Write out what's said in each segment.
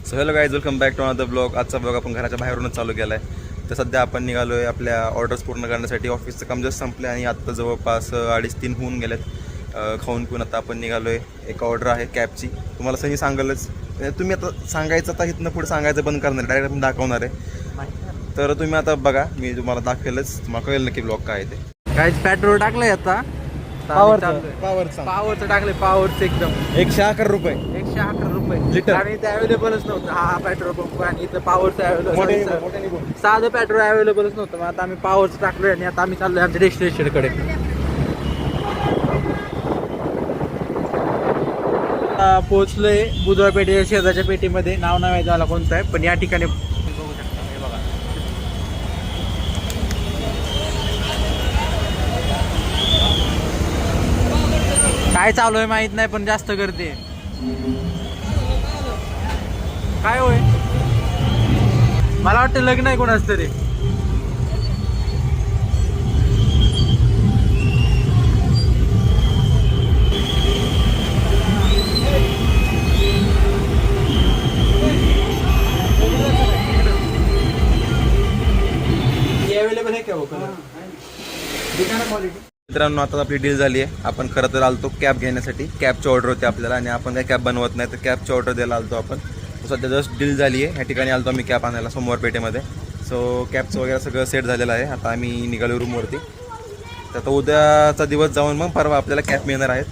So hello guys, welcome back to another blog. आजचा blog आपण घराच्या बाहेरूनच चालू केला आहे. तर सध्या आपण निघालो आहे आपल्या ऑर्डर्स पूर्ण करण्यासाठी. ऑफिसचं काम जस्ट संपलं आणि आत्ता जवळपास 2:30-3 होऊन गेलेत. खाऊन पिऊन आता आपण निघालो आहे. एक ऑर्डर आहे कॅबची, तुम्हाला सगळी सांगालच. तुम्ही आता सांगायचं, आता इथनं पुढे सांगायचं बंद करणार, डायरेक्ट आपण दाखवणार आहे. तर तुम्ही आता बघा, मी तुम्हाला दाखवेलच, तुम्हाला कळेल नक्की ब्लॉग काय आहे ते. काय पेट्रोल टाकलंय आता पावरचं टाकलंय. पावरचं एकदम 111 रुपये 111 रुपये लिटर. आणि ते अवेलेबलच नव्हतं. हा पेट्रोल पंप आणि इथं पावरचं अवेलेबल, साधं पेट्रोल अवेलेबलच नव्हतं. मग आता आम्ही पावरचं टाकलोय आणि आता आम्ही चाललोय आमच्या डेस्टिनेशन कडे. पोहोचलोय बुधवार पेठेच्या शेजारच्या पेठीमध्ये. नाव नाही माहिती मला कोणतं आहे, पण या ठिकाणी बघू शकता. हे बघा, काय चालू आहे माहित नाही, पण जास्त गर्दी आहे. काय होय, मला वाटतं लग्न आहे कोणाच तरी. अवेलेबल आहे का क्वालिटी? मित्रांनो, आता आपली डील झाली आहे. आपण खरं तर आलतो कॅब घेण्यासाठी. कॅबची ऑर्डर होती आपल्याला आणि आपण काही कॅब बनवत नाही, तर कॅबची ऑर्डर द्यायला आलतो आपण. सध्या जस्ट डील झाली आहे. ह्या ठिकाणी आलतो आम्ही कॅब आणायला सोमवार पेठेमध्ये. सो कॅबचं वगैरे सगळं सेट झालेलं आहे. आता आम्ही निघालो रूमवरती. तर आता उद्याचा दिवस जाऊन मग परवा आपल्याला कॅब मिळणार आहेत.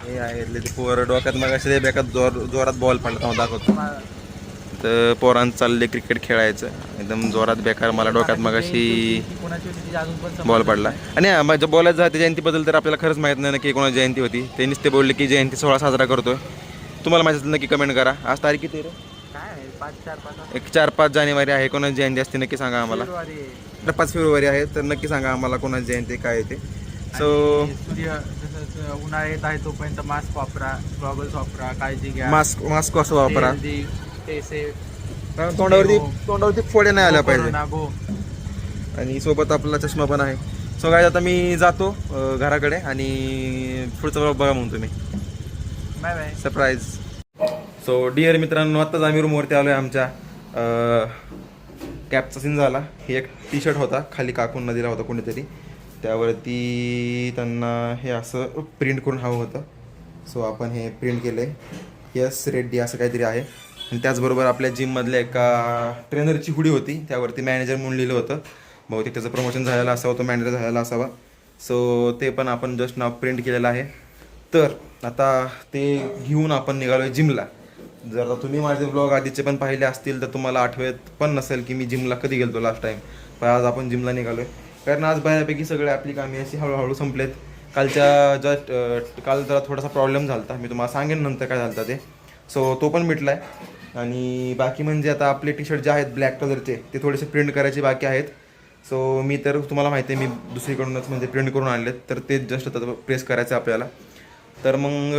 हे आहे पोर डोक्यात मग असे बेकात जोरात बॉल पडला दाखवतो. तर पोरांचं चालले क्रिकेट खेळायचं एकदम जोरात बेकार. मला डोक्यात मग अशी बॉल पडला. आणि माझ्या बोलायचं झालं जयंतीबद्दल तर आपल्याला खरंच माहीत नाही की कोणाची जयंती होती. त्यांनीच ते बोलले की जयंती 16 साजरा करतोय. तुम्हाला माहिती नक्की कमेंट करा. आज तारीख किती रे? 4-5 जानेवारी आहे. कोणाची जयंती असते नक्की सांगा आम्हाला. 5 फेब्रुवारी आहे, तर नक्की सांगा आम्हाला कोणाची जयंती काय येते. सो उन्हाळा येत आहे तोपर्यंत मास्क वापरा, गॉगल्स वापरा, काळजी घ्या. मास्क कसं वापरा, तोंडावरती फोडे नाही आल्या पाहिजे. आणि सोबत आपला चष्मा पण आहे. सो काय, आता मी जातो घराकडे आणि पुढचा ब्लॉग बघा मग तुम्ही. Bye bye. Surprise. So dear मित्रांनो, आत्ताच आम्ही रूमवरती आलो आहे. आमच्या कॅबचा सीन झाला. हे एक टी शर्ट होता, खाली काकूंना दिला होता कोणीतरी. त्यावरती त्यांना हे असं प्रिंट करून हवं होतं. सो आपण हे प्रिंट केलं आहे. यस रेड्डी असं काहीतरी आहे. आणि त्याचबरोबर आपल्या जिममधल्या एका ट्रेनरची हुडी होती, त्यावरती मॅनेजर म्हणून लिहिलं होतं. बहुतेक त्याचं प्रमोशन झालेलं असावं, तो मॅनेजर झालेला असावा. सो ते पण आपण जस्ट नाव प्रिंट केलेलं आहे. तर आता ते घेऊन आपण निघालो आहे जिमला. जर आता तुम्ही माझे ब्लॉग आधीचे पण पाहिले असतील तर तुम्हाला आठवत पण नसेल की मी जिमला कधी गेलो लास्ट टाईम. पण आज आपण जिमला निघालो आहे, कारण आज बऱ्यापैकी सगळे आपली कामे अशी हळूहळू संपलेत. काल जरा थोडासा प्रॉब्लेम झाला होता, मी तुम्हाला सांगेन नंतर काय झालं होतं ते. सो तो पण मिटला आहे. आणि बाकी म्हणजे आता आपले टी शर्ट जे आहेत ब्लॅक कलरचे, ते थोडेसे प्रिंट करायचे बाकी आहेत. सो मी तर तुम्हाला माहिती आहे, मी दुसरीकडूनच म्हणजे प्रिंट करून आणलेत, तर ते जस्ट आता प्रेस करायचं आपल्याला. तर मग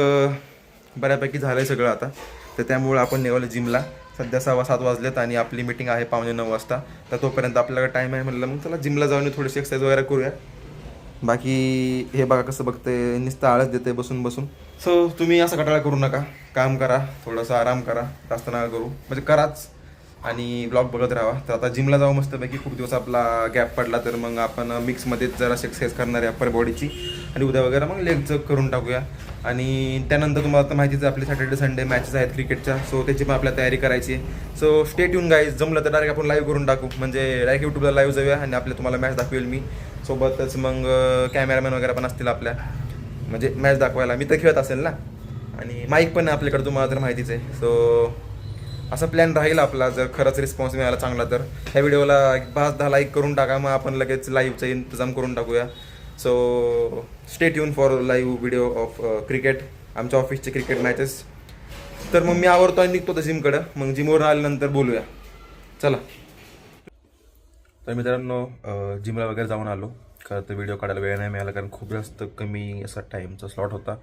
बऱ्यापैकी झालं आहे सगळं आता. तर त्यामुळे आपण निघालो जिमला. सध्या 7:15 वाजलेत आणि आपली मीटिंग आहे 8:45 वाजता. तर तोपर्यंत आपल्याला टाईम आहे, म्हणलं मग चला जिमला जाऊन थोडीशी एक्सरसाइज वगैरे करूया. बाकी हे बघा कसं बघते, नुसतं आळस देते बसून बसून. सो तुम्ही असं कटाळा करू नका, काम करा, थोडासा आराम करा, जास्त नका करू, म्हणजे कराच आणि ब्लॉग बघत राहा. तर आता जिमला जाऊ मस्तपैकी. खूप दिवस आपला गॅप पडला, तर मग आपण मिक्समध्येच जरा एक्सरसाइज करणार आहे अप्पर बॉडीची. आणि उद्या वगैरे मग लेगचं करून टाकूया. आणि त्यानंतर तुम्हाला आता माहितीच आहे आपले सॅटर्डे संडे मॅचेस आहेत क्रिकेटच्या. सो त्याची पण आपल्याला तयारी करायची आहे. So stay tune guys. जमलं तर डायरेक्ट आपण लाईव्ह करून टाकू, म्हणजे डायरेक्ट यूट्यूबला लाईव्ह जाऊया आणि आपल्या तुम्हाला मॅच दाखवेल मी. सोबतच मग कॅमेरामॅन वगैरे पण असतील आपल्या, म्हणजे मॅच दाखवायला. मी तर खेळत असेल ना, आणि माईक पण आहे आपल्याकडे, तुम्हाला तर माहितीच आहे. सो असा प्लॅन राहील आपला. जर खरंच रिस्पॉन्स मिळाला चांगला तर ह्या व्हिडिओला 5-10 लाईक करून टाका, मग आपण लगेच लाईव्हचा इंतजाम करून टाकूया. So stay tune for live video off cricket, आमच्या ऑफिसचे क्रिकेट मॅचेस. तर मग मी आवरतो आणि निघतो तर जिमकडं. मग जिमवरून आल्यानंतर बोलूया, चला. तर मित्रांनो, जिमला वगैरे जाऊन आलो. खरं तर व्हिडिओ काढायला वेळ नाही मिळाला, कारण खूप जास्त कमी असा टाईमचा स्लॉट होता.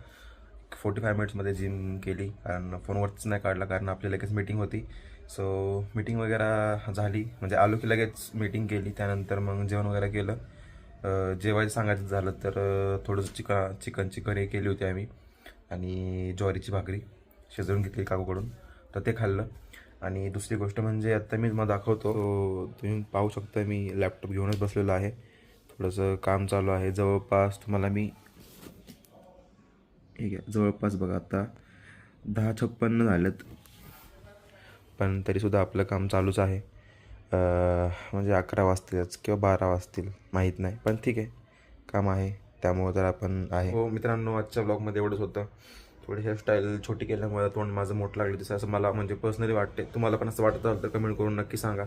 45 मिनिट्समध्ये जिम केली, कारण फोनवरच नाही काढला, कारण आपली लगेच मीटिंग होती. सो मीटिंग वगैरे झाली, म्हणजे आलो की लगेच मीटिंग केली. त्यानंतर मग जेवण वगैरे केलं. जेवायचं सांगायचं झालं तर थोडंसं चिकनची करी केली होती आम्ही, आणि ज्वारीची भाकरी शिजवून घेतली काकूकडून, तर ते खाल्लं. आणि दुसरी गोष्ट म्हणजे आता मी तुम्हाला दाखवतो. तुम्ही पाहू शकता मी लॅपटॉप घेऊनच बसलेलो आहे. थोडंसं काम चालू आहे. जवळपास तुम्हाला मी ठीक आहे जवळपास बघा आता 10:56 झालेत, पण तरीसुद्धा आपलं काम चालूच आहे. म्हणजे 11 वाजतीलच किंवा 12 वाजतील माहीत नाही, पण ठीक आहे काम आहे त्यामुळं तर आपण आहे. हो मित्रांनो, आजच्या ब्लॉगमध्ये एवढंच होतं. थोडी हेअरस्टाईल छोटी केल्यामुळे तोंड माझं मोठं लागलं तसं असं मला म्हणजे पर्सनली वाटते. तुम्हाला पण असं वाटत असेल तर कमेंट करून नक्की सांगा.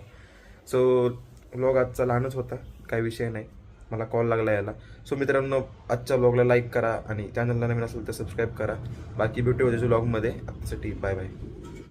सो ब्लॉग आजचा लहानच होता, काही विषय नाही. मला कॉल लागला याला. सो मित्रांनो, आजच्या ब्लॉगला लाईक करा आणि चॅनलला नवीन असेल तर सबस्क्राईब करा. बाकी भेटू उद्याच्या ब्लॉगमध्ये. आतासाठी बाय बाय.